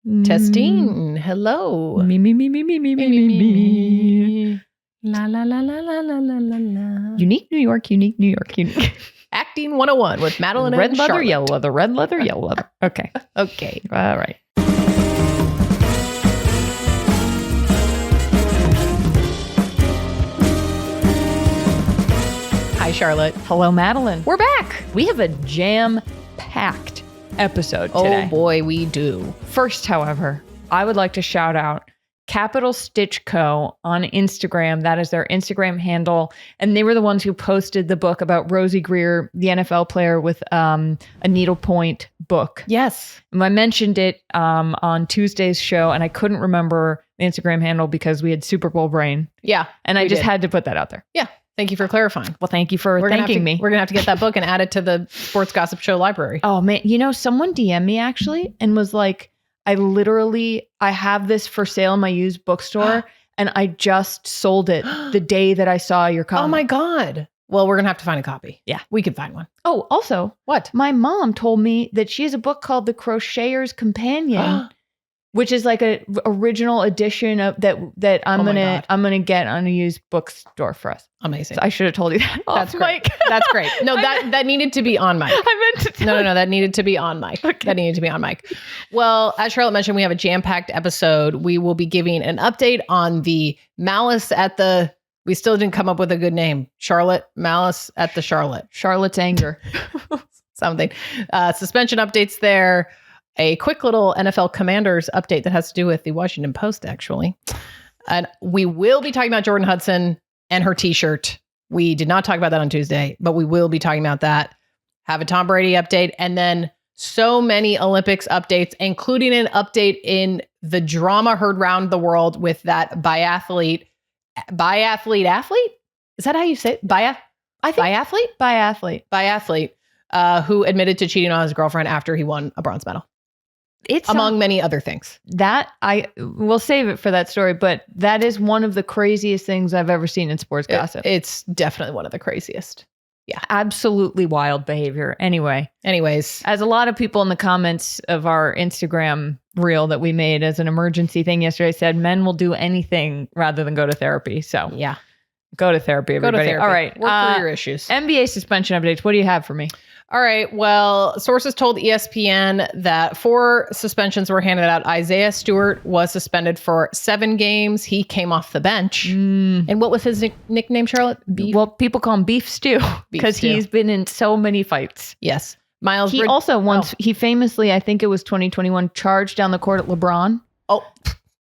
Testing. Hello. Me. La la la la la la la la la. Unique New York. Acting 101 with Madeline Red and leather, Charlotte. yellow leather, red leather, yellow leather. Okay. Okay. All right. Hi, Charlotte. Hello, Madeline. We're back. We have a jam-packed episode today. Oh boy, we do. First, however, I would like to shout out Capital Stitch Co. on Instagram. That is their Instagram handle. And they were the ones who posted the book about Rosie Greer, the NFL player with a needlepoint book. Yes. And I mentioned it on Tuesday's show, and I couldn't remember the Instagram handle because we had Super Bowl brain. Yeah. And I just had to put that out there. Yeah. Thank you for clarifying. Well, thank you for thanking me. We're going to have to get that book and add it to the Sports Gossip Show library. Oh, man. You know, someone DM'd me actually and was like, I have this for sale in my used bookstore and I just sold it the day that I saw your comment. Oh my God. Well, we're going to have to find a copy. Yeah. We can find one. Oh, also. What? My mom told me that she has a book called The Crocheter's Companion, which is like a original edition of that I'm gonna get on a used bookstore for us. Amazing. So I should have told you that. That's great. That's great. No, that needed to be on mic. I meant to tell No, that needed to be on mic. Okay. That needed to be on mic. Well, as Charlotte mentioned, we have a jam-packed episode. We will be giving an update on the Malice at the. We still didn't come up with a good name. Malice at the Charlotte. Charlotte's anger. Something. Suspension updates there. A quick little NFL Commanders update that has to do with the Washington Post, actually. And we will be talking about Jordon Hudson and her t-shirt. We did not talk about that on Tuesday, but we will be talking about that. Have a Tom Brady update, and then so many Olympics updates, including an update in the drama heard round the world with that biathlete. Is that how you say it? Biathlete, who admitted to cheating on his girlfriend after he won a bronze medal. It's among many other things. That I will save it for that story, but that is one of the craziest things I've ever seen in sports gossip. It's definitely one of the craziest. Yeah. Absolutely wild behavior. Anyways, as a lot of people in the comments of our Instagram reel that we made as an emergency thing yesterday said, men will do anything rather than go to therapy. So yeah, go to therapy, everybody. All right. Work through your issues. NBA suspension updates. What do you have for me? All right. Well, sources told ESPN that 4 suspensions were handed out. Isaiah Stewart was suspended for 7 games. He came off the bench. And what was his nickname, Charlotte? Beef? Well, people call him Beef Stew because he's been in so many fights. Yes. He also once, he famously, I think it was 2021, charged down the court at LeBron. Oh.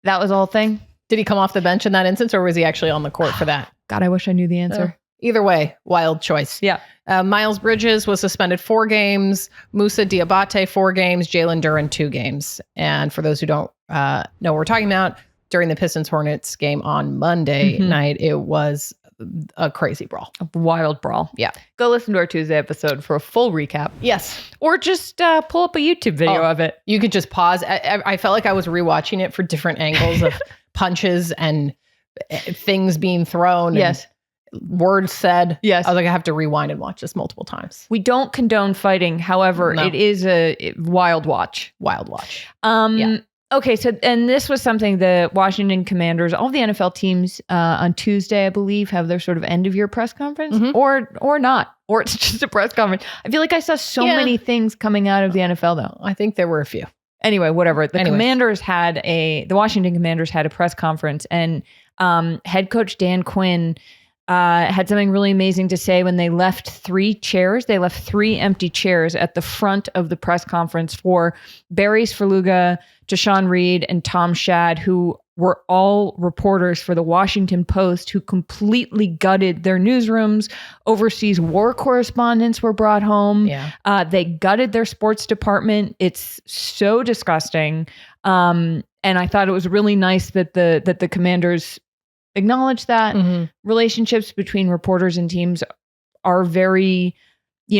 That was the whole thing? Did he come off the bench in that instance, or was he actually on the court for that? God, I wish I knew the answer. Either way, wild choice. Yeah. Miles Bridges was suspended 4 games. Musa Diabate 4 games. Jalen Duren 2 games. And for those who don't know what we're talking about, during the Pistons-Hornets game on Monday night, it was a crazy brawl. A wild brawl. Yeah. Go listen to our Tuesday episode for a full recap. Yes. Or just pull up a YouTube video of it. You could just pause. I felt like I was rewatching it for different angles of punches and things being thrown. Yes. Words said. Yes. I was like, I have to rewind and watch this multiple times. We don't condone fighting. However, it is a wild watch. Yeah. Okay. So, and this was something the Washington Commanders, all the NFL teams on Tuesday, I believe, have their sort of end of year press conference or not, or it's just a press conference. I feel like I saw so many things coming out of the NFL though. I think there were a few. Anyway, whatever. The Washington Commanders had a press conference, and head coach Dan Quinn had something really amazing to say when they left 3 empty chairs at the front of the press conference for Barry Svrluga, Tashawn Reed, and Tom Shad, who were all reporters for the Washington Post who completely gutted their newsrooms. Overseas war correspondents were brought home. Yeah. They gutted their sports department. It's so disgusting. And I thought it was really nice that the Commanders acknowledge that. Relationships between reporters and teams are very,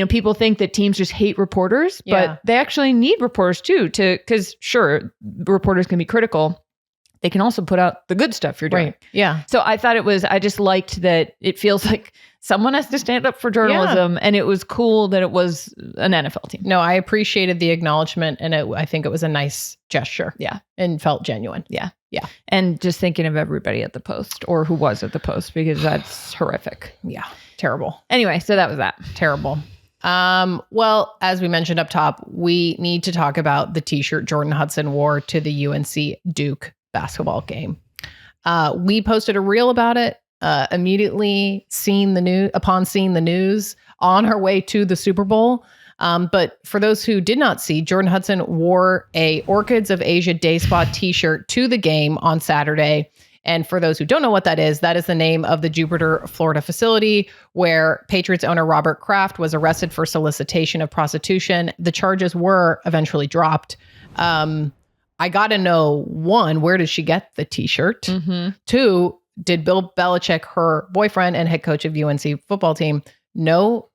people think that teams just hate reporters, but they actually need reporters too, because sure, reporters can be critical. they can also put out the good stuff you're doing. Right. Yeah. So I thought I just liked that it feels like someone has to stand up for journalism, and it was cool that it was an NFL team. No, I appreciated the acknowledgement, and I think it was a nice gesture. Yeah. And felt genuine. Yeah. Yeah. And just thinking of everybody at the Post, or who was at the Post, because that's horrific. Yeah. Terrible. Anyway, so that was that. Terrible. Well, as we mentioned up top, we need to talk about the t-shirt Jordon Hudson wore to the UNC Duke basketball game. We posted a reel about it, immediately upon seeing the news on her way to the Super Bowl. But for those who did not see, Jordon Hudson wore a Orchids of Asia Day Spa t-shirt to the game on Saturday. And for those who don't know what that is the name of the Jupiter, Florida facility where Patriots owner Robert Kraft was arrested for solicitation of prostitution. The charges were eventually dropped. I got to know, 1, where did she get the t-shirt? Mm-hmm. 2, did Bill Belichick, her boyfriend and head coach of UNC football team, know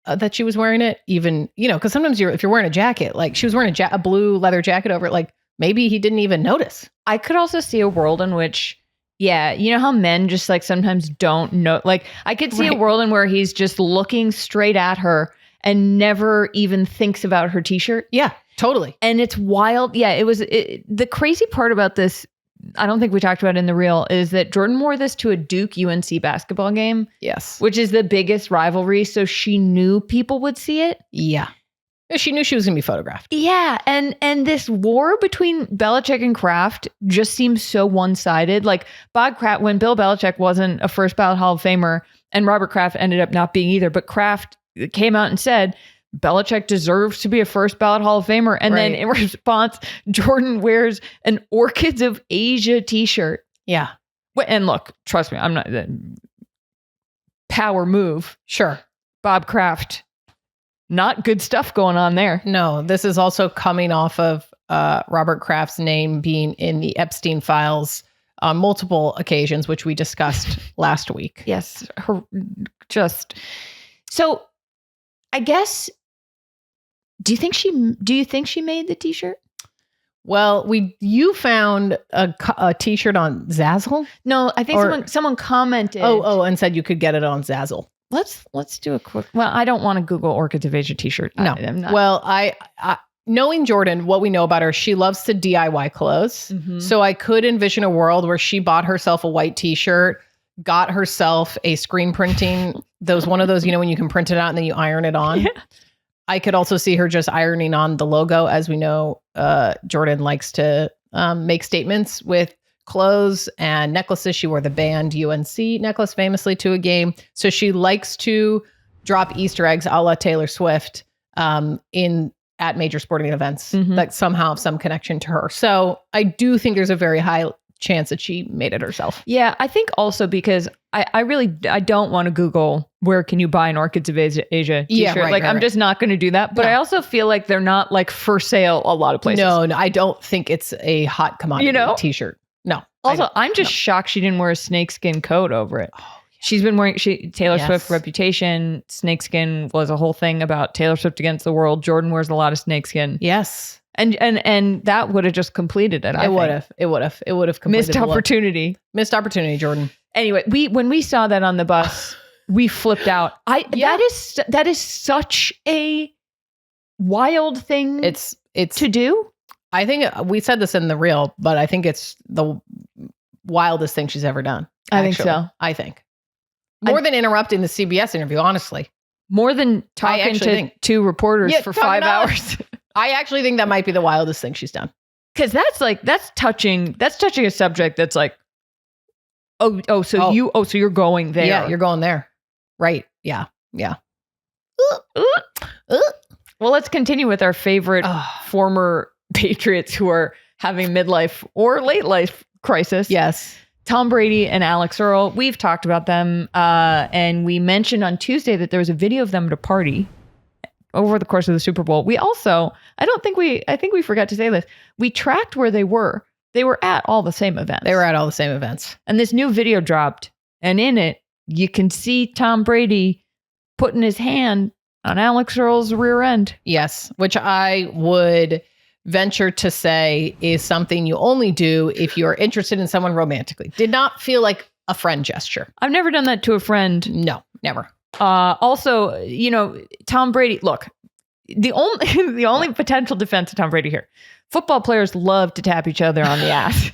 that she was wearing it? Even, because sometimes if you're wearing a jacket, like she was wearing a blue leather jacket over it, like maybe he didn't even notice. I could also see a world in which, you know how men just like sometimes don't know, like I could see a world in where he's just looking straight at her and never even thinks about her t-shirt. Yeah, totally. And it's wild. Yeah, the crazy part about this, I don't think we talked about it in the reel, is that Jordon wore this to a Duke UNC basketball game. Yes. Which is the biggest rivalry. So she knew people would see it. Yeah. She knew she was going to be photographed. Yeah. And this war between Belichick and Kraft just seems so one-sided. Like Bob Kraft, when Bill Belichick wasn't a first ballot Hall of Famer and Robert Kraft ended up not being either, but Kraft came out and said, Belichick deserves to be a first ballot Hall of Famer. And then in response, Jordon wears an Orchids of Asia t-shirt. Yeah. And look, trust me, I'm not power move. Sure. Bob Kraft. Not good stuff going on there. No, this is also coming off of Robert Kraft's name being in the Epstein files on multiple occasions, which we discussed last week. Yes. So I guess, do you think she made the t-shirt? Well, you found a t-shirt on Zazzle? No, I think someone commented. Oh, and said you could get it on Zazzle. Let's do a quick. Well, I don't want to Google Orchids of Asia t-shirt. No. I'm not. Well, I knowing Jordon, what we know about her, she loves to DIY clothes. Mm-hmm. So I could envision a world where she bought herself a white t-shirt, got herself a screen printing, one of those, when you can print it out and then you iron it on. Yeah. I could also see her just ironing on the logo. As we know, Jordon likes to make statements with clothes and necklaces. She wore the band UNC necklace famously to a game. So she likes to drop Easter eggs a la Taylor Swift at major sporting events that somehow have some connection to her. So I do think there's a very high chance that she made it herself. Yeah, I think also because I don't want to Google where can you buy an Orchids of Asia t-shirt. Yeah, right, I'm just not going to do that. But I also feel like they're not like for sale a lot of places. No, I don't think it's a hot commodity t-shirt. No. Also, I'm just shocked she didn't wear a snakeskin coat over it. Oh, yeah. She's been wearing Taylor Swift reputation. Snakeskin was a whole thing about Taylor Swift against the world. Jordon wears a lot of snakeskin. Yes. And that would have just completed it. It would have completed Missed opportunity. Missed opportunity, Jordon. Anyway, when we saw that on the bus, we flipped out. That is such a wild thing to do. I think we said this in the reel, but I think it's the wildest thing she's ever done. I think so. I think. More than interrupting the CBS interview, honestly. More than talking to two reporters for 5 hours. I actually think that might be the wildest thing she's done. Because that's touching a subject that's like, so you're going there. Yeah, you're going there. Right. Yeah. Yeah. Well, let's continue with our favorite former Patriots who are having midlife or late life crisis. Yes. Tom Brady and Alix Earle. We've talked about them. And we mentioned on Tuesday that there was a video of them at a party over the course of the Super Bowl. We also, I think we forgot to say this. We tracked where they were. They were at all the same events. And this new video dropped. And in it, you can see Tom Brady putting his hand on Alix Earle's rear end. Yes, which I would venture to say is something you only do if you're interested in someone romantically. Did not feel like a friend gesture. I've never done that to a friend. No, never. Also, Tom Brady, look, the only potential defense of Tom Brady here. Football players love to tap each other on the ass.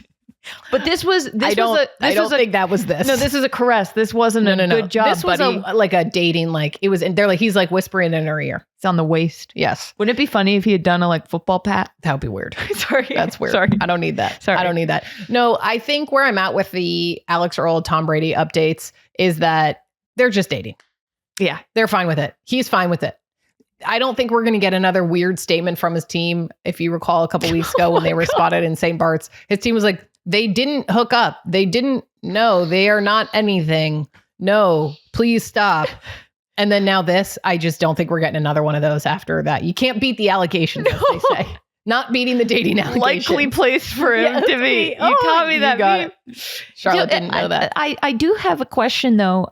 But I don't think that was this. No, this is a caress. This wasn't a good job. This was like a dating, like it was. They're like he's like whispering in her ear. It's on the waist. Yes. Wouldn't it be funny if he had done a like football pat? That would be weird. Sorry, that's weird. Sorry, I don't need that. Sorry, I don't need that. No, I think where I'm at with the Alix Earle Tom Brady updates is that they're just dating. Yeah, they're fine with it. He's fine with it. I don't think we're going to get another weird statement from his team. If you recall, a couple weeks ago when they were spotted in St. Bart's, his team was like, they didn't hook up. They didn't know. They are not anything. No, please stop. And then now this, I just don't think we're getting another one of those after that. You can't beat the allegations, as they say. Not beating the dating allegations. Likely place for him to be. You taught me that. Got it. Charlotte didn't know that. I do have a question, though.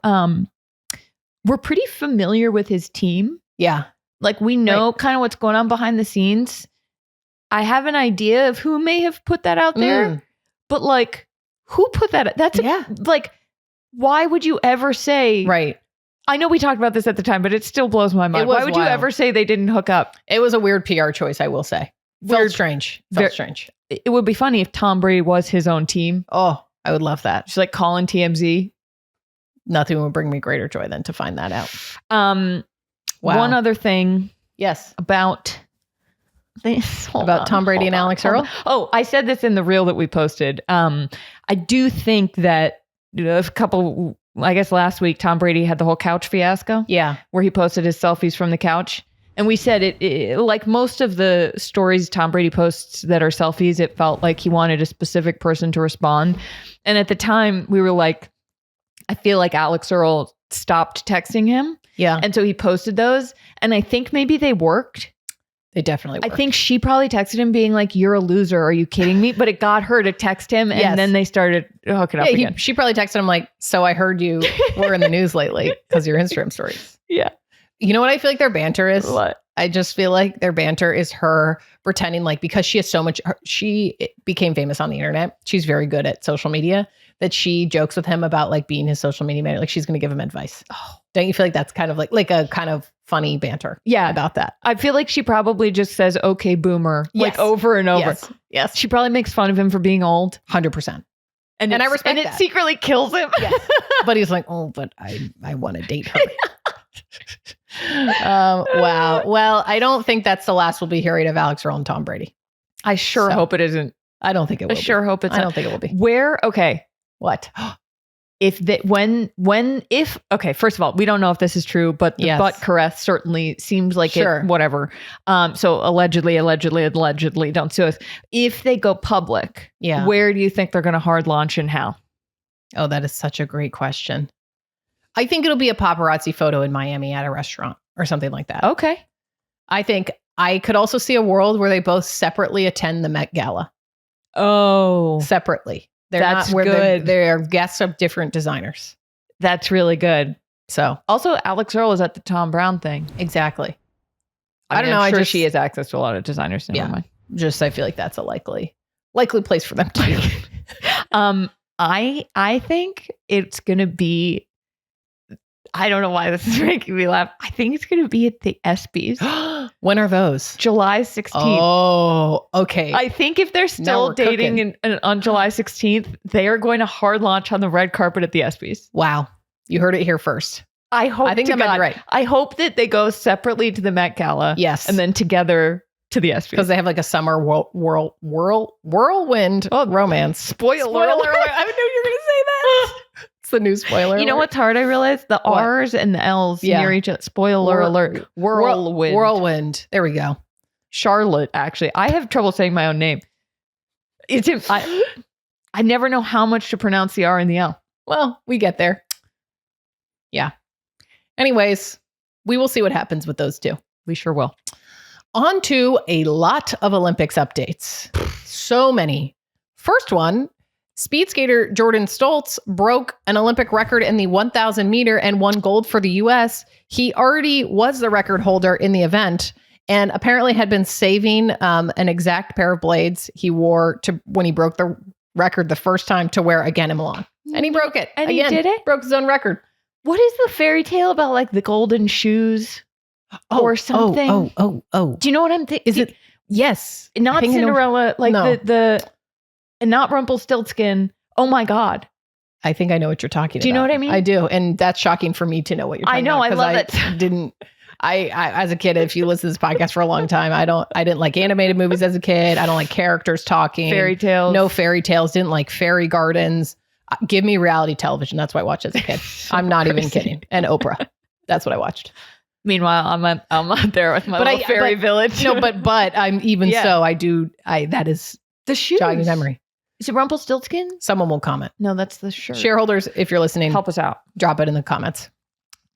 We're pretty familiar with his team. Yeah. Like we know kind of what's going on behind the scenes. I have an idea of who may have put that out there. But like, who put that? That's like, why would you ever say? Right. I know we talked about this at the time, but it still blows my mind. Why would you ever say they didn't hook up? It was a weird PR choice, I will say. Felt strange. It would be funny if Tom Brady was his own team. Oh, I would love that. Just like calling TMZ. Nothing would bring me greater joy than to find that out. Wow. One other thing. Yes. About this. About Tom Brady and Alix Earle? Oh, I said this in the reel that we posted. I do think that I guess last week, Tom Brady had the whole couch fiasco. Yeah. Where he posted his selfies from the couch. And we said it like most of the stories Tom Brady posts that are selfies, it felt like he wanted a specific person to respond. And at the time we were like, I feel like Alix Earle stopped texting him. Yeah. And so he posted those. And I think maybe they worked. They definitely worked. I think she probably texted him being like, you're a loser. Are you kidding me? But it got her to text him. And then they started hooking up again. She probably texted him like, so I heard you were in the news lately because your Instagram stories. Yeah. You know what I feel like their banter is? What? I just feel like their banter is her pretending like, because she has so much, she became famous on the internet. She's very good at social media, that she jokes with him about like being his social media manager. Like she's going to give him advice. Oh, don't you feel like that's kind of like a kind of funny banter? Yeah. About that. I feel like she probably just says, okay, boomer, like over and over. Yes. She probably makes fun of him for being old. 100%. And I respect that. And it secretly kills him. Yes. But he's like, oh, but I want to date her. Wow. Well, I don't think that's the last we'll be hearing of Alix Earle and Tom Brady. I sure hope it isn't. I don't think it will. I sure hope it's. I don't think it will be. Where? Okay. What? If first of all, we don't know if this is true, but the butt caress certainly seems like it, whatever. So allegedly, don't sue us. If they go public, where do you think they're going to hard launch and how? Oh, that is such a great question. I think it'll be a paparazzi photo in Miami at a restaurant or something like that. Okay. I think I could also see a world where they both separately attend the Met Gala. Oh. Separately. That's not where good. They're guests of different designers. That's really good. So also Alix Earle is at the Tom Brown thing. Exactly. I don't know. I'm sure she has access to a lot of designers. Never mind. I feel like that's a likely place for them to be. I think it's going to be, I don't know why this is making me laugh. I think it's going to be at the ESPYs. When are those? July 16th. Oh, okay. I think if they're still dating on July 16th, they are going to hard launch on the red carpet at the ESPYs. Wow. You heard it here first. I think that might be right. I hope that they go separately to the Met Gala. Yes. And then together to the ESPYs. Because they have like a summer whirlwind romance. Spoiler alert. I knew you were going to say that. It's the new spoiler. You know what's hard? I realized the R's and the L's near each other. Spoiler alert. Whirlwind. Whirlwind. There we go. Charlotte, actually. I have trouble saying my own name. I never know how much to pronounce the R and the L. Well, we get there. Yeah. Anyways, we will see what happens with those two. We sure will. On to a lot of Olympics updates. So many. First one, Speedskater Jordan Stolz broke an Olympic record in the 1,000 meter and won gold for the U.S. He already was the record holder in the event. and apparently had been saving an exact pair of blades he wore to when he broke the record the first time to wear again in Milan. And he broke it. And again, he did it? Broke his own record. What is the fairy tale about like the golden shoes or something? Oh. Do you know what I'm thinking? Is it? Yes. Not Cinderella, like and not Rumpelstiltskin. Oh my God. I think I know what you're talking about. Do you know what I mean? I do. And that's shocking for me to know what you're talking about. I know. I love it. I as a kid, if you listen to this podcast for a long time, I didn't like animated movies as a kid. I don't like characters talking. Fairy tales. No fairy tales. Didn't like fairy gardens. Give me reality television. That's what I watched as a kid. I'm not even kidding. And Oprah. That's what I watched. Meanwhile, I'm out there with my little fairy village. No, but I'm even so. That is the shoes. Jogging memory. Is it Rumpelstiltskin? Someone will comment. No, that's the shirt. Shareholders, if you're listening, help us out. Drop it in the comments.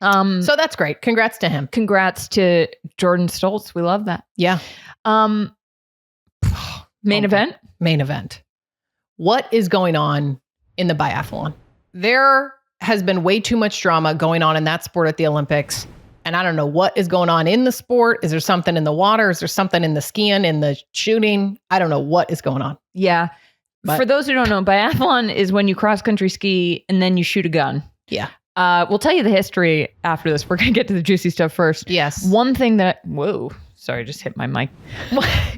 So that's great. Congrats to him. Congrats to Jordan Stolz. We love that. Yeah. Main event. What is going on in the biathlon? There has been way too much drama going on in that sport at the Olympics. And I don't know what is going on in the sport. Is there something in the water? Is there something in the skiing, in the shooting? I don't know what is going on. Yeah. But for those who don't know, biathlon is when you cross-country ski and then you shoot a gun. Yeah. We'll tell you the history after this. We're going to get to the juicy stuff first. Yes. One thing that... Whoa. Sorry, I just hit my mic.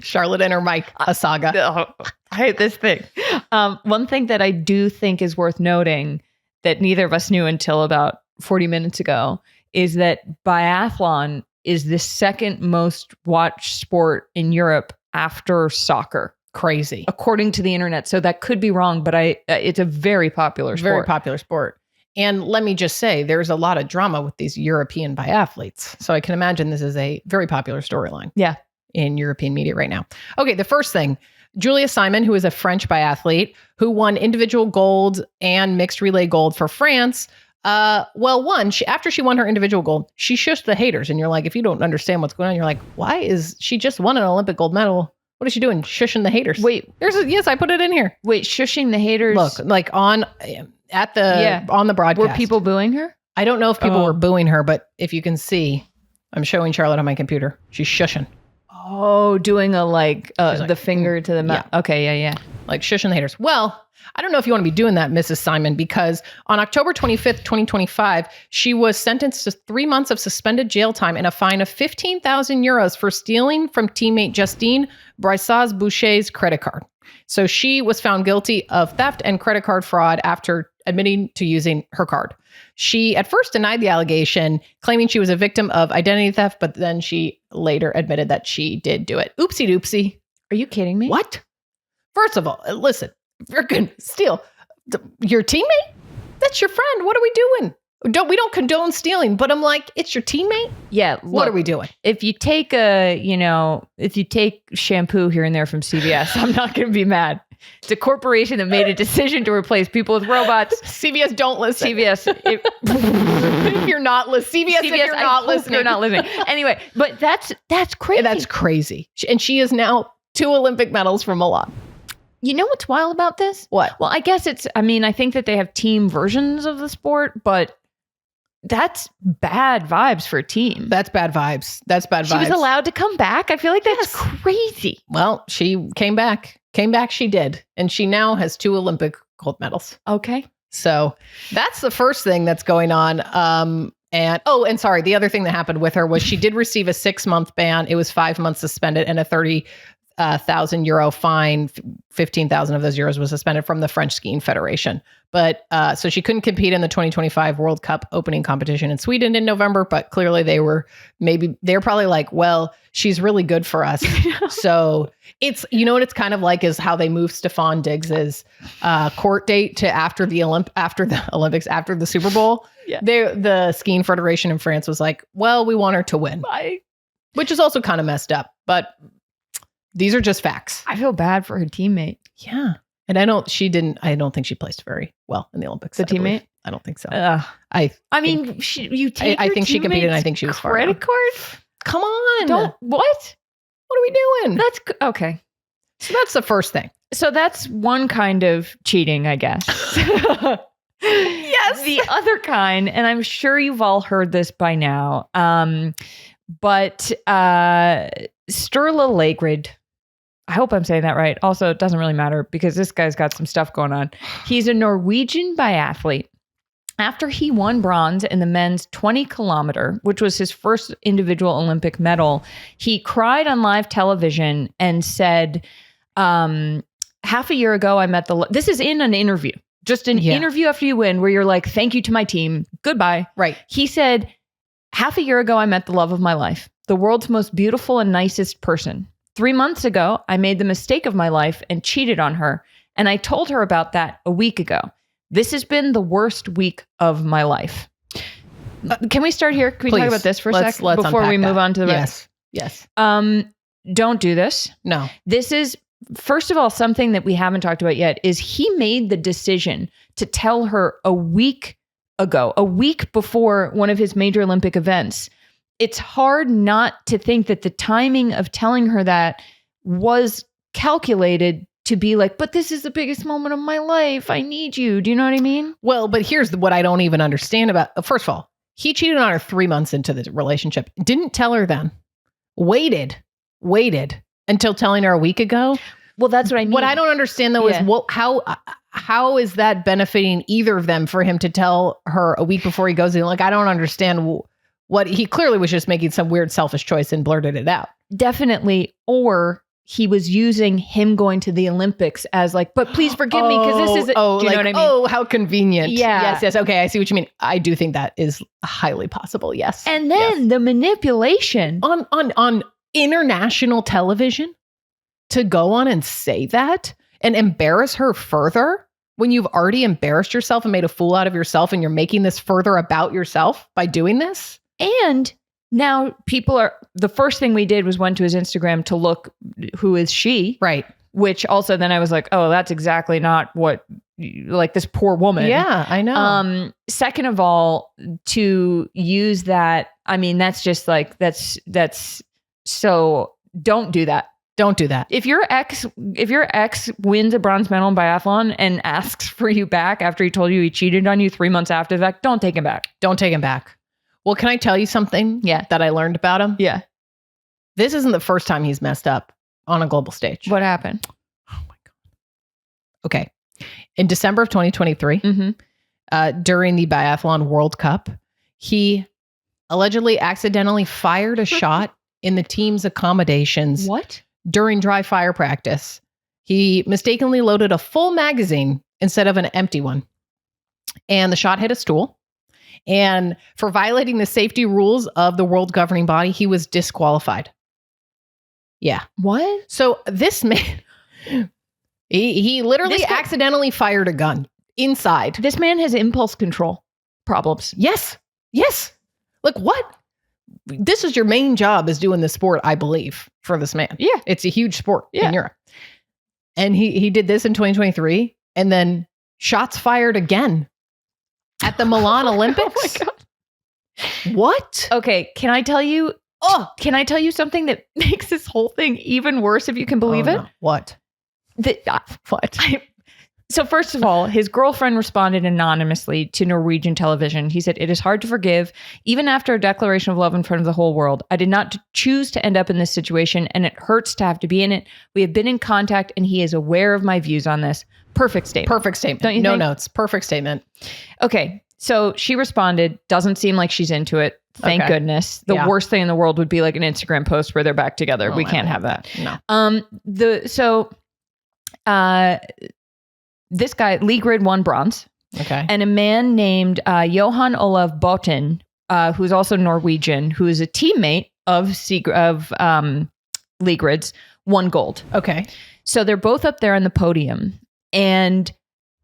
Charlotte and her mic, a saga. I hate this thing. One thing that I do think is worth noting that neither of us knew until about 40 minutes ago is that biathlon is the second most watched sport in Europe after soccer. Crazy. According to the internet. So that could be wrong, but it's a very popular sport. Very popular sport. And let me just say, there's a lot of drama with these European biathletes. So I can imagine this is a very popular storyline. Yeah. In European media right now. Okay, the first thing, Julia Simon, who is a French biathlete who won individual gold and mixed relay gold for France. After she won her individual gold, she shushed the haters. And you're like, if you don't understand what's going on, you're like, why is she just won an Olympic gold medal? What is she doing? Shushing the haters. Wait, yes, I put it in here. Wait, shushing the haters. Look, like on the broadcast. Were people booing her? I don't know if people were booing her, but if you can see, I'm showing Charlotte on my computer. She's shushing. Oh, doing a the finger to the mouth. Yeah. Okay, yeah. Like shushing the haters. Well, I don't know if you want to be doing that, Mrs. Simon, because on October 25th, 2025, she was sentenced to 3 months of suspended jail time and a fine of 15,000 euros for stealing from teammate Justine Brissaz-Boucher's credit card. So she was found guilty of theft and credit card fraud after admitting to using her card. She at first denied the allegation, claiming she was a victim of identity theft, but then she later admitted that she did do it. Oopsie doopsie. Are you kidding me? What? First of all, listen, if you're going to steal your teammate, that's your friend. What are we doing? We don't condone stealing, but I'm like, it's your teammate? Yeah. Look, what are we doing? If you take shampoo here and there from CVS, I'm not going to be mad. It's a corporation that made a decision to replace people with robots. CVS, don't listen. CVS, if you're not listening. CVS, if you're not listening. You're not listening. Anyway, but that's crazy. That's crazy. And she is now 2 Olympic medals from Milan. You know what's wild about this? What? Well, I guess I think that they have team versions of the sport, but that's bad vibes for a team. That's bad vibes. She was allowed to come back. I feel like that's crazy. Well, she came back. She did. And she now has 2 Olympic gold medals. Okay. So that's the first thing that's going on. And sorry, the other thing that happened with her was she did receive a 6-month ban. It was 5 months suspended and a 30,000 euro fine. 15,000 of those euros was suspended from the French Skiing Federation. But so she couldn't compete in the 2025 World Cup opening competition in Sweden in November. But clearly they're probably like, well, she's really good for us. So it's, you know what it's kind of like is how they moved Stefan Diggs's court date to after the Olympics, after the Super Bowl. Yeah. The Skiing Federation in France was like, well, we want her to win. Bye. Which is also kind of messed up. But these are just facts. I feel bad for her teammate. Yeah. And I don't think she placed very well in the Olympics. The teammate? I don't think so. I think she competed and I think she was far credit card? Come on. What? What are we doing? That's okay. So that's the first thing. So that's one kind of cheating, I guess. Yes. The other kind, and I'm sure you've all heard this by now, But Sturla Laegreid, I hope I'm saying that right. Also, it doesn't really matter because this guy's got some stuff going on. He's a Norwegian biathlete. After he won bronze in the men's 20 kilometer, which was his first individual Olympic medal, he cried on live television and said, half a year ago, I met this is in an interview, just an interview after you win where you're like, thank you to my team. Goodbye. Right. He said, half a year ago, I met the love of my life, the world's most beautiful and nicest person. 3 months ago, I made the mistake of my life and cheated on her. And I told her about that a week ago. This has been the worst week of my life. Can we start here? Can we talk about this for a sec before we move on to the rest? Yes. Don't do this. No. This is, first of all, something that we haven't talked about yet is he made the decision to tell her a week ago, a week before one of his major Olympic events. It's hard not to think that the timing of telling her that was calculated to be like, but this is the biggest moment of my life. I need you. Do you know what I mean? Well, but here's what I don't even understand about. First of all, he cheated on her 3 months into the relationship. Didn't tell her then. Waited until telling her a week ago. Well, that's what I mean. What I don't understand though is how is that benefiting either of them for him to tell her a week before he goes in? Like, I don't understand what he clearly was just making some weird selfish choice and blurted it out. Definitely. Or he was using him going to the Olympics as like, but please forgive me because this is, do you know what I mean? Oh, how convenient. Yeah. Yes. Okay. I see what you mean. I do think that is highly possible. Yes. And then the manipulation on international television to go on and say that and embarrass her further when you've already embarrassed yourself and made a fool out of yourself and you're making this further about yourself by doing this. And now the first thing we did was went to his Instagram to look, who is she? Right. Which also then I was like, oh, that's exactly not what, like this poor woman. Yeah, I know. Second of all, to use that, I mean, that's just like, that's so don't do that. Don't do that. If your ex wins a bronze medal in biathlon and asks for you back after he told you he cheated on you 3 months after that, don't take him back. Don't take him back. Well, can I tell you something that I learned about him? Yeah. This isn't the first time he's messed up on a global stage. What happened? Oh my God. Okay. In December of 2023, during the Biathlon World Cup, he allegedly accidentally fired a shot in the team's accommodations. What? During dry fire practice. He mistakenly loaded a full magazine instead of an empty one. And the shot hit a stool. And for violating the safety rules of the world governing body, he was disqualified. Yeah. What? So this man, he literally accidentally fired a gun inside. This man has impulse control problems. Yes. Like what? This is your main job, is doing this sport, I believe, for this man. Yeah. It's a huge sport in Europe. And he did this in 2023 and then shots fired again at the Milan Olympics. Oh my God. What? Okay. Can I tell you something that makes this whole thing even worse, if you can believe it? No. What? What? So first of all, his girlfriend responded anonymously to Norwegian television. He said, "It is hard to forgive, even after a declaration of love in front of the whole world. I did not choose to end up in this situation, and it hurts to have to be in it. We have been in contact, and he is aware of my views on this." Perfect statement. Don't you think? No notes. Perfect statement. Okay. So she responded, doesn't seem like she's into it. Thank goodness. The worst thing in the world would be like an Instagram post where they're back together. We can't have that. No. This guy, Laegreid, won bronze. Okay. And a man named Johan Olav Botten, who's also Norwegian, who is a teammate of Laegreid's, won gold. Okay. So they're both up there on the podium. And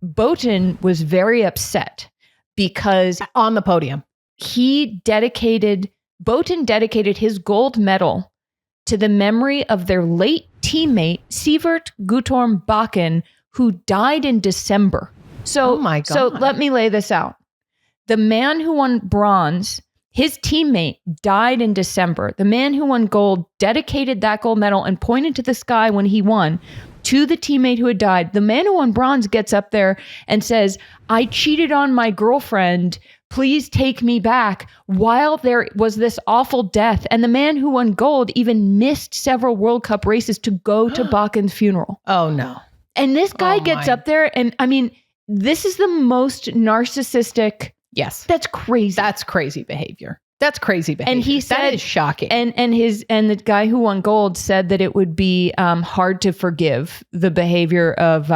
Botten was very upset because on the podium, Botten dedicated his gold medal to the memory of their late teammate, Sivert Guttorm Bakken, who died in December. So, oh my God. So let me lay this out. The man who won bronze, his teammate died in December. The man who won gold dedicated that gold medal and pointed to the sky when he won to the teammate who had died. The man who won bronze gets up there and says, "I cheated on my girlfriend please take me back, while there was this awful death. And the man who won gold even missed several World Cup races to go to Bakken's funeral. Oh, no. And this guy gets up there, and I mean, this is the most narcissistic. Yes. That's crazy. That's crazy behavior. That's crazy behavior. And he said, that is shocking. And the guy who won gold said that it would be hard to forgive the behavior of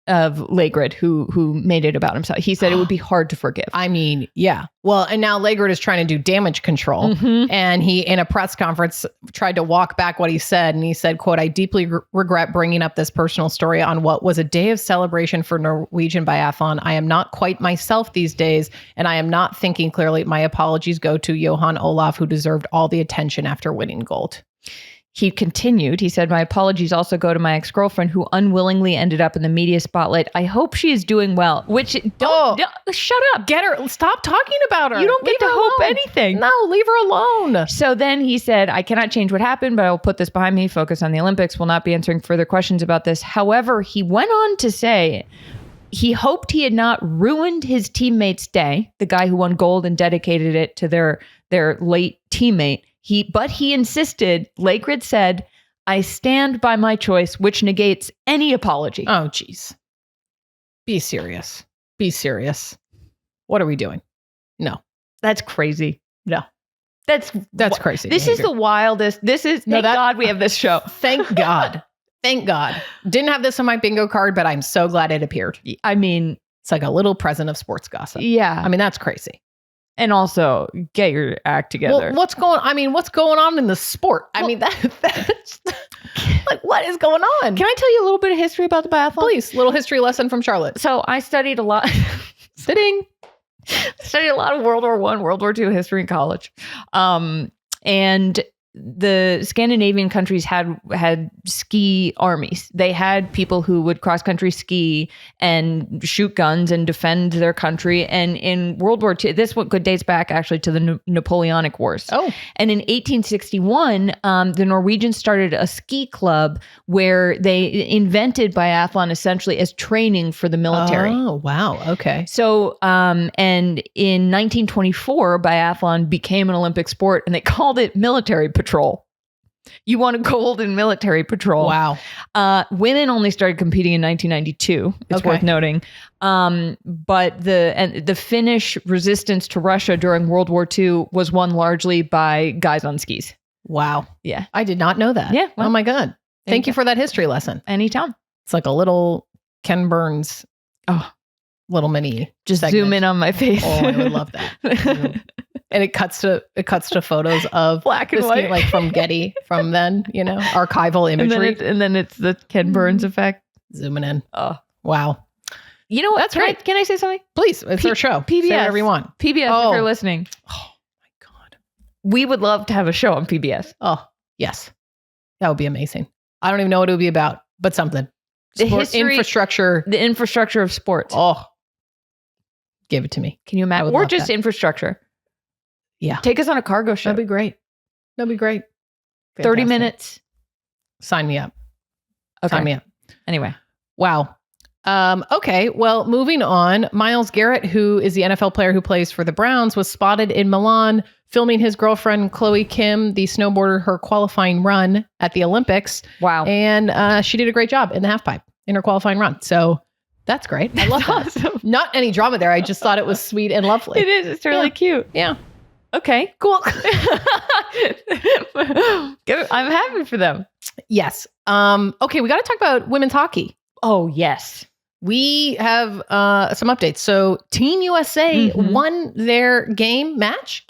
Laegreid, who made it about himself. He said it would be hard to forgive. I mean, yeah. Well, and now Laegreid is trying to do damage control. And he, in a press conference, tried to walk back what he said. And he said, quote, "I deeply regret bringing up this personal story on what was a day of celebration for Norwegian biathlon. I am not quite myself these days, and I am not thinking clearly. My apologies go to Johan Olaf, who deserved all the attention after winning gold." He continued, he said, "My apologies also go to my ex-girlfriend who unwillingly ended up in the media spotlight. I hope she is doing well." Which, don't shut up. Get her. Stop talking about her. You don't get to hope anything. No, leave her alone. So then he said, "I cannot change what happened, but I will put this behind me, focus on the Olympics, will not be answering further questions about this." However, he went on to say he hoped he had not ruined his teammate's day, the guy who won gold and dedicated it to their late teammate. But he insisted, Laegreid said, "I stand by my choice, which negates any apology." Oh, geez. Be serious. Be serious. What are we doing? No. That's crazy. No. That's crazy. This is the wildest. Thank God we have this show. Thank God. Thank God. Didn't have this on my bingo card, but I'm so glad it appeared. I mean, it's like a little present of sports gossip. Yeah. I mean, that's crazy. And also, get your act together. Well, what's going on in the sport? I mean, that's like, what is going on? Can I tell you a little bit of history about the biathlon? Please, little history lesson from Charlotte. So I studied a lot. Studied a lot of World War I, World War II history in college. And the Scandinavian countries had ski armies. They had people who would cross-country ski and shoot guns and defend their country. And in World War II, this one dates back actually to the Napoleonic Wars. Oh. And in 1861, the Norwegians started a ski club where they invented biathlon essentially as training for the military. Oh, wow. Okay. So, and in 1924, biathlon became an Olympic sport, and they called it military patrol. You won a gold in military patrol. Wow. Women only started competing in 1992. It's worth noting. But the Finnish resistance to Russia during World War II was won largely by guys on skis. Wow. Yeah. I did not know that. Yeah. Well, oh my God. Thank you for that history lesson. Anytime. It's like a little Ken Burns. Little mini. Just segment. zoom in on my face. Oh, I would love that. And it cuts to photos of black and white, like from Getty from then, archival imagery. And then it's the Ken Burns effect. Zooming in. Oh, wow. You know what? That's great. Can I say something? Please. It's our show. PBS. Say whatever you want. PBS, if you're listening. Oh my God. We would love to have a show on PBS. Oh, yes. That would be amazing. I don't even know what it would be about, but something. Infrastructure. The infrastructure of sports. Oh. Give it to me. Can you imagine? Or just infrastructure. Yeah. Take us on a cargo show. That'd be great. 30 Fantastic. Minutes. Sign me up. Okay. Sign me up. Anyway. Wow. Okay. Well, moving on. Myles Garrett, who is the NFL player who plays for the Browns, was spotted in Milan filming his girlfriend, Chloe Kim, the snowboarder, her qualifying run at the Olympics. Wow. And she did a great job in the half pipe in her qualifying run. So that's great. I love that. Awesome. Not any drama there. I just thought it was sweet and lovely. It is. It's really cute. Yeah. Okay, cool. I'm happy for them. Yes. Okay, we got to talk about women's hockey. Oh, yes. We have some updates. So Team USA won their game against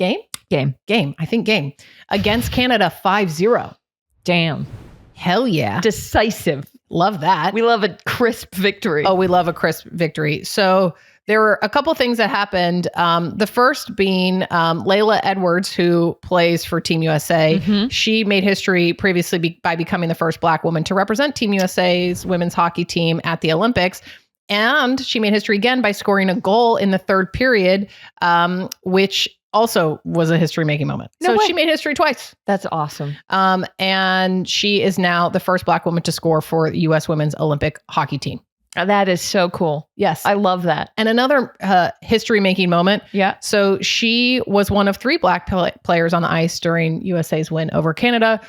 Canada 5-0. Damn. Hell yeah. Decisive. Love that. We love a crisp victory. Oh, we love a crisp victory. So there were a couple things that happened. The first being Layla Edwards, who plays for Team USA. She made history previously by becoming the first Black woman to represent Team USA's women's hockey team at the Olympics. And she made history again by scoring a goal in the third period, which also was a history-making moment. She made history twice. That's awesome. And she is now the first Black woman to score for the U.S. women's Olympic hockey team. That is so cool. Yes. I love that. And another history-making moment. Yeah. So she was one of 3 Black players on the ice during USA's win over Canada,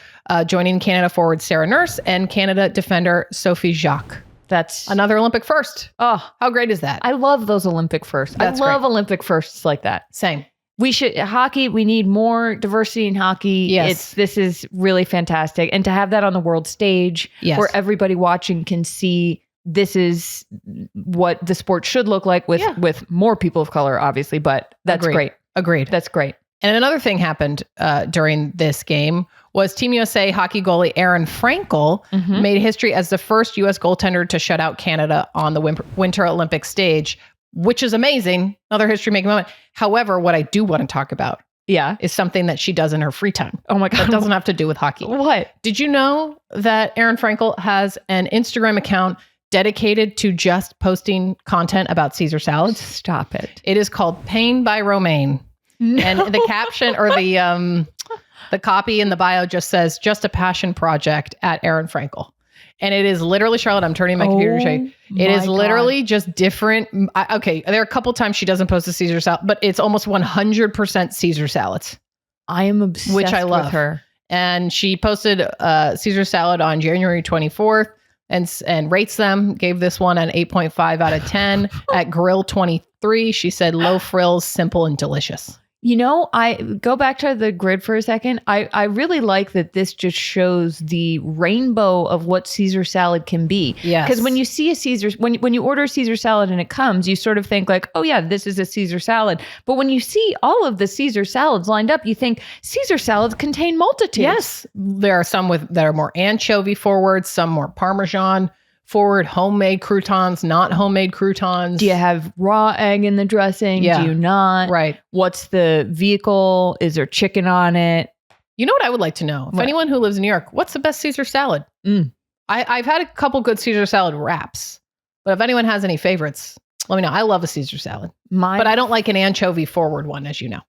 joining Canada forward Sarah Nurse and Canada defender Sophie Jacques. That's another Olympic first. Oh, how great is that? I love those Olympic firsts. That's I love great. Olympic firsts like that. Same. We should hockey. We need more diversity in hockey. Yes. This is really fantastic. And to have that on the world stage Yes. where everybody watching can see this is what the sport should look like with more people of color, obviously, but that's great. Agreed. That's great. And another thing happened during this game was Team USA hockey goalie Aaron Frankel made history as the first U.S. goaltender to shut out Canada on the Winter Olympic stage, which is amazing. Another history-making moment. However, what I do want to talk about is something that she does in her free time. Oh my God. That doesn't have to do with hockey. What? Did you know that Aaron Frankel has an Instagram account dedicated to just posting content about Caesar salads? Stop it. It is called Pain by Romaine. No. And the caption or the copy in the bio just says, just a passion project at Aaron Frankel. And it is literally, Charlotte, I'm turning my computer to show you. It is literally just different. Okay, there are a couple times she doesn't post a Caesar salad, but it's almost 100% Caesar salads. I am obsessed which I love. with her. And she posted Caesar salad on January 24th and rates them. Gave this one an 8.5 out of 10. At Grill 23, she said, low frills, simple and delicious. You know, I go back to the grid for a second. I really like that this just shows the rainbow of what Caesar salad can be. Yes. Because when you see a Caesar, when you order a Caesar salad and it comes, you sort of think like, oh yeah, this is a Caesar salad. But when you see all of the Caesar salads lined up, you think Caesar salads contain multitudes. Yes. There are some that are more anchovy forward, some more Parmesan forward, homemade croutons, not homemade croutons. Do you have raw egg in the dressing? Yeah. Do you not? Right. What's the vehicle? Is there chicken on it? You know what I would like to know? If anyone who lives in New York, what's the best Caesar salad? I've had a couple good Caesar salad wraps, but if anyone has any favorites, let me know. I love a Caesar salad, but I don't like an anchovy forward one, as you know.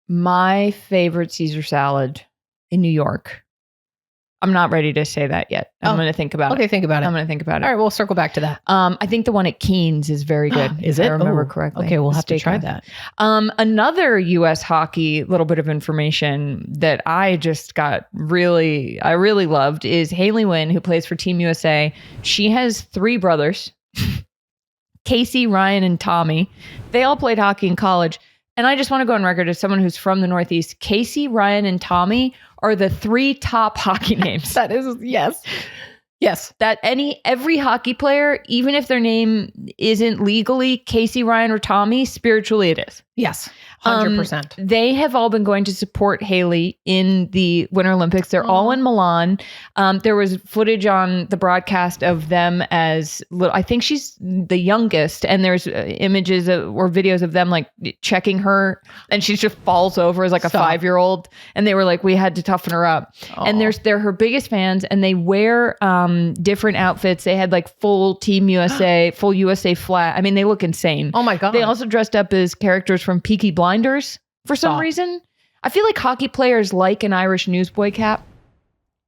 My favorite Caesar salad in New York. I'm not ready to say that yet. I'm going to think about it. Okay, think about it. I'm going to think about it. All right, we'll circle back to that. I think the one at Keen's is very good. Is it? I remember correctly. Okay, we'll have to try that. Another U.S. hockey little bit of information that I just got really loved is Haley Wynn, who plays for Team USA. She has 3 brothers, Casey, Ryan, and Tommy. They all played hockey in college. And I just want to go on record as someone who's from the Northeast. Casey, Ryan, and Tommy are the 3 top hockey names. That is, yes. Yes. That every hockey player, even if their name isn't legally Casey, Ryan, or Tommy, spiritually it is. Yes. 100%. They have all been going to support Haley in the Winter Olympics. They're all in Milan. There was footage on the broadcast of them as little, I think she's the youngest, and there's images or videos of them like checking her, and she just falls over as like a 5-year-old. And they were like, we had to toughen her up. And they're her biggest fans, and they wear different outfits. They had like full Team USA, full USA flag. I mean, they look insane. Oh my God. They also dressed up as characters from Peaky Blinders for some reason. I feel like hockey players like an Irish newsboy cap.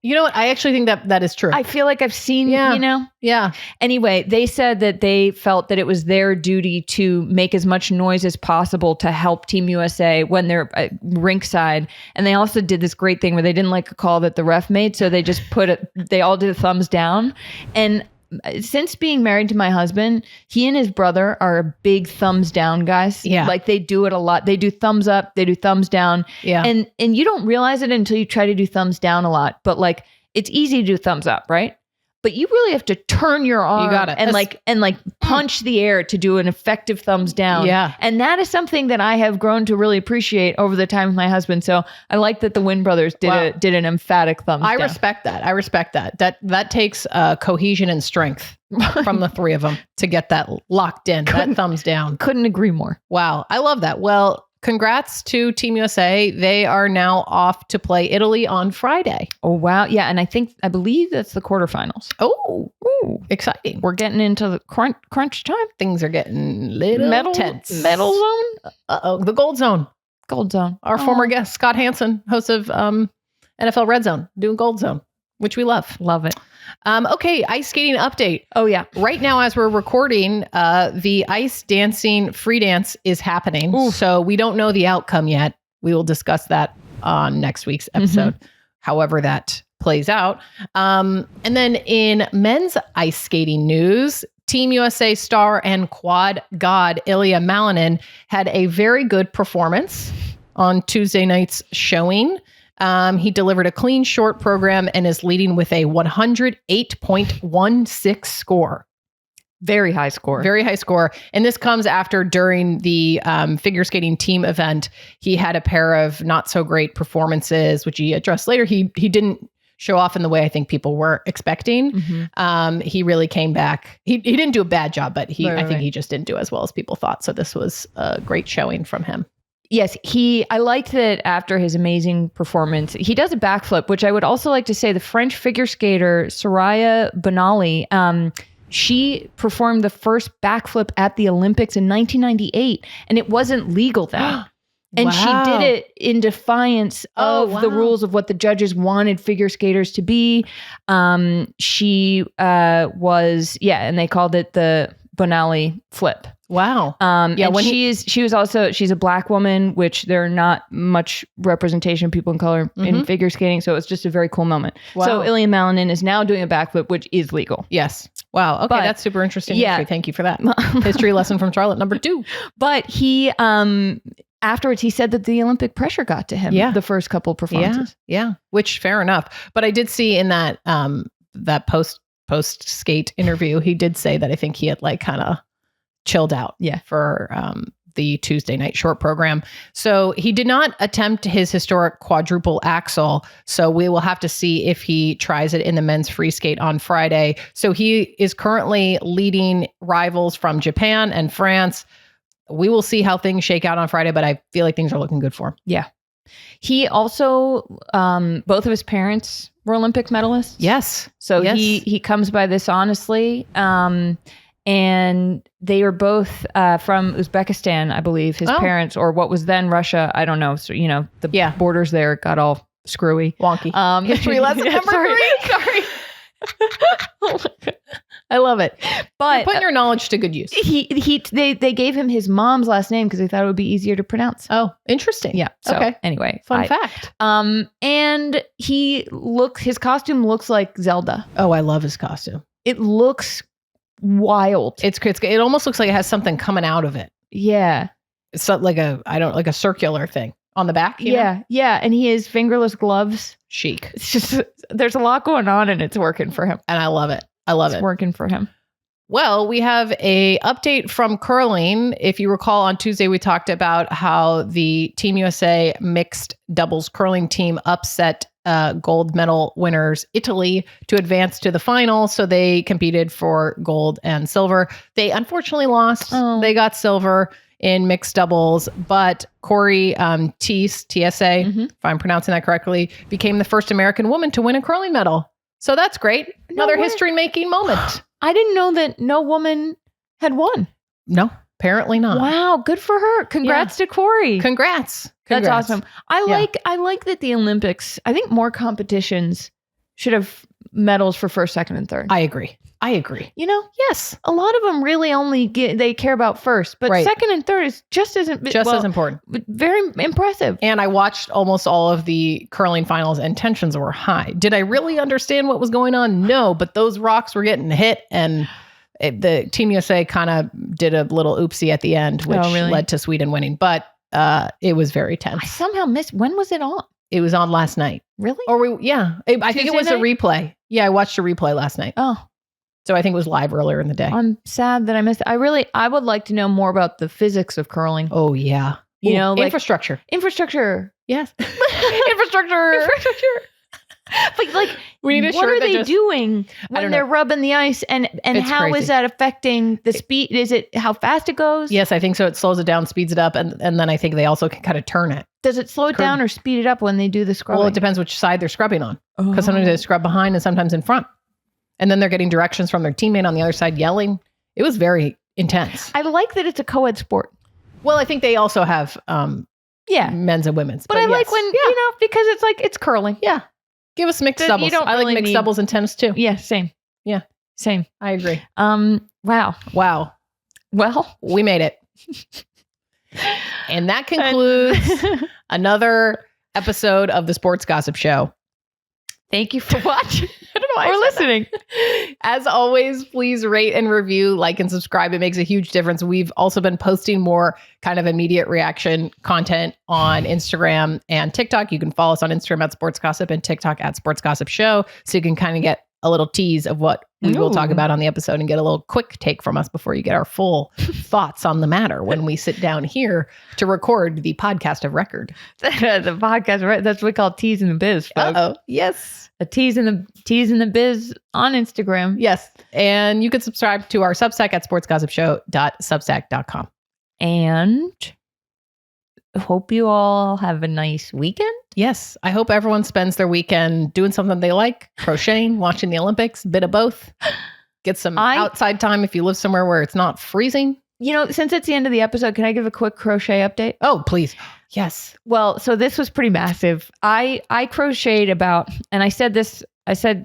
You know what? I actually think that is true. I feel like I've seen, you know? Yeah. Anyway, they said that they felt that it was their duty to make as much noise as possible to help Team USA when they're rinkside. And they also did this great thing where they didn't like a call that the ref made. So they just they all did a thumbs down. And since being married to my husband, he and his brother are big thumbs down guys. Yeah. Like they do it a lot. They do thumbs up, they do thumbs down. Yeah. And you don't realize it until you try to do thumbs down a lot. But like it's easy to do thumbs up, right? But you really have to turn your arm and punch the air to do an effective thumbs down. Yeah. And that is something that I have grown to really appreciate over the time with my husband. So I like that the Wynn brothers did an emphatic thumbs down. I respect that. That takes cohesion and strength from the 3 of them to get that locked in, that thumbs down. Couldn't agree more. Wow. I love that. Well, congrats to Team USA. They are now off to play Italy on Friday. Oh, wow. Yeah. And I believe that's the quarterfinals. Oh, exciting. We're getting into the crunch time. Things are getting little tense. Medal zone? Uh-oh. The gold zone. Gold zone. Our former guest, Scott Hansen, host of NFL Red Zone, doing gold zone, which we love. Love it. Okay, ice skating update. Oh, yeah. Right now, as we're recording, the ice dancing free dance is happening. Ooh. So we don't know the outcome yet. We will discuss that on next week's episode, however that plays out. And then in men's ice skating news, Team USA star and quad god Ilia Malinin had a very good performance on Tuesday night's showing. He delivered a clean short program and is leading with a 108.16 score. Very high score. Very high score. And this comes after during the figure skating team event, he had a pair of not so great performances, which he addressed later. He didn't show off in the way I think people were expecting. He really came back. He didn't do a bad job, but I think he just didn't do as well as people thought. So this was a great showing from him. Yes, I liked that after his amazing performance, he does a backflip, which I would also like to say the French figure skater, Soraya Bonali, she performed the first backflip at the Olympics in 1998, and it wasn't legal then. And she did it in defiance of the rules of what the judges wanted figure skaters to be. She was, and they called it the Bonali flip. Wow. She's a black woman, which there are not much representation of people in color in figure skating. So it's just a very cool moment. Wow. So Ilia Malinin is now doing a backflip, which is legal. Yes. Wow. Okay. That's super interesting history. Thank you for that. History lesson from Charlotte number 2. But he, afterwards, he said that the Olympic pressure got to him the first couple performances. Yeah. Which fair enough. But I did see in that, that post skate interview, he did say that I think he had like kind of chilled out for the Tuesday night short program. So he did not attempt his historic quadruple axel. So we will have to see if he tries it in the men's free skate on Friday. So he is currently leading rivals from Japan and France. We will see how things shake out on Friday, but I feel like things are looking good for him. Yeah. He also, both of his parents were Olympic medalists. Yes. So he comes by this honestly. And they were both from Uzbekistan, I believe, his parents, or what was then Russia. I don't know. So, the borders there got all screwy. Wonky. History lesson number 3. Sorry. I love it. But you're putting your knowledge to good use. They gave him his mom's last name because they thought it would be easier to pronounce. Oh, interesting. Yeah. So, okay. Anyway. Fun fact. And his costume looks like Zelda. Oh, I love his costume. It looks wild. It almost looks like it has something coming out of it. Yeah. It's like a circular thing on the back. Yeah. And he has fingerless gloves. Chic. It's just, there's a lot going on and it's working for him. And I love it. It's working for him. Well, we have a update from curling. If you recall, on Tuesday, we talked about how the Team USA mixed doubles curling team upset gold medal winners Italy to advance to the final. So they competed for gold and silver. They unfortunately lost. They got silver in mixed doubles, but Corey TSA, if I'm pronouncing that correctly, became the first American woman to win a curling medal. So that's great. Another history-making moment. I didn't know that no woman had won. No, apparently not. Wow, good for her. Congrats to Corey. Congrats. That's awesome. I like that the Olympics, I think more competitions should have medals for first, second, and third. I agree. Yes. A lot of them really only they care about first, but second and third is just as important. Very impressive. And I watched almost all of the curling finals and tensions were high. Did I really understand what was going on? No, but those rocks were getting hit and the Team USA kind of did a little oopsie at the end, which led to Sweden winning. But it was very tense. I somehow missed, when was it on? It was on last night. Really? I think it was a replay. Yeah, I watched a replay last night. Oh. So I think it was live earlier in the day. I'm sad that I missed it. I would like to know more about the physics of curling. Oh, yeah. Infrastructure. Yes. Infrastructure. But what are they doing when they're rubbing the ice and how is that affecting the speed? Is it how fast it goes? Yes, I think so. It slows it down, speeds it up. And then I think they also can kind of turn it. Does it slow it down or speed it up when they do the scrubbing? Well, it depends which side they're scrubbing on. Because sometimes they scrub behind and sometimes in front. And then they're getting directions from their teammate on the other side yelling. It was very intense. I like that it's a co-ed sport. Well, I think they also have men's and women's. But I like when, because it's curling. Yeah. Give us mixed doubles. I like mixed doubles in tennis too. Yeah, same. Yeah. Same. I agree. Wow. Well, we made it. And that concludes another episode of the Sports Gossip Show. Thank you for watching or listening. As always, please rate and review, like and subscribe. It makes a huge difference. We've also been posting more kind of immediate reaction content on Instagram and TikTok. You can follow us on Instagram at Sports Gossip and TikTok at Sports Gossip Show. So you can kind of get a little tease of what we will talk about on the episode and get a little quick take from us before you get our full thoughts on the matter when we sit down here to record the podcast of record. The podcast, right? That's what we call tease in the biz, folks. Uh-oh. Yes. A tease in the biz on Instagram. Yes. And you can subscribe to our Substack at sportsgossipshow.substack.com. And hope you all have a nice weekend. Yes. I hope everyone spends their weekend doing something they like, crocheting, watching the Olympics, a bit of both. Get some outside time if you live somewhere where it's not freezing. You know, since it's the end of the episode, can I give a quick crochet update? Oh, please. Yes. Well, so this was pretty massive. I crocheted about, and I said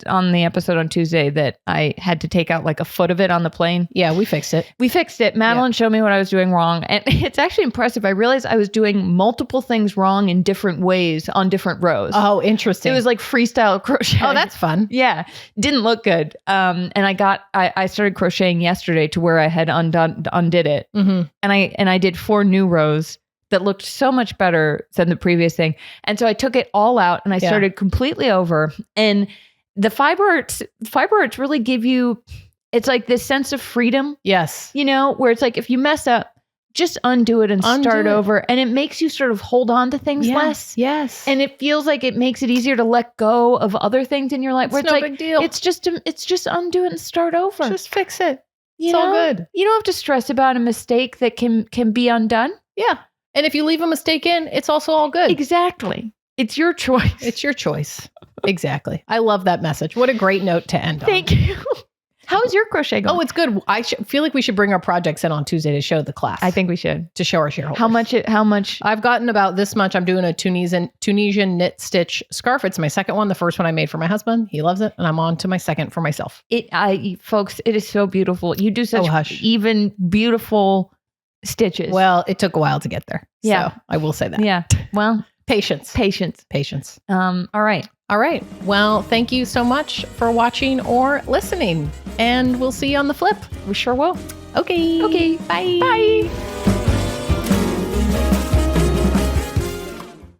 on the episode on Tuesday that I had to take out like a foot of it on the plane. Yeah, we fixed it. Madeline showed me what I was doing wrong. And it's actually impressive. I realized I was doing multiple things wrong in different ways on different rows. Oh, interesting. It was like freestyle crochet. Oh, that's fun. Yeah. Didn't look good. And I started crocheting yesterday to where I had undid it. Mm-hmm. And I did 4 new rows that looked so much better than the previous thing. And so I took it all out and I started completely over. And the fiber arts really give you, it's like this sense of freedom. Yes. You know, where it's like, if you mess up, just undo it and start over. And it makes you sort of hold on to things less. Yes. And it feels like it makes it easier to let go of other things in your life. Where it's no like, big deal. It's just undo it and start over. Just fix it. It's all good. You don't have to stress about a mistake that can be undone. Yeah. And if you leave a mistake in, it's also all good. Exactly. It's your choice. It's your choice. Exactly. I love that message. What a great note to end on. Thank you. How is your crochet going? Oh, it's good. I feel like we should bring our projects in on Tuesday to show the class. I think we should. To show our shareholders. How much? I've gotten about this much. I'm doing a Tunisian knit stitch scarf. It's my second one. The first one I made for my husband. He loves it. And I'm on to my second for myself. Folks, it is so beautiful. You do such even beautiful stitches. Well, it took a while to get there. Yeah. So I will say that. Yeah. Well, Patience. All right. Well, thank you so much for watching or listening. And we'll see you on the flip. We sure will. Okay. Bye. Bye.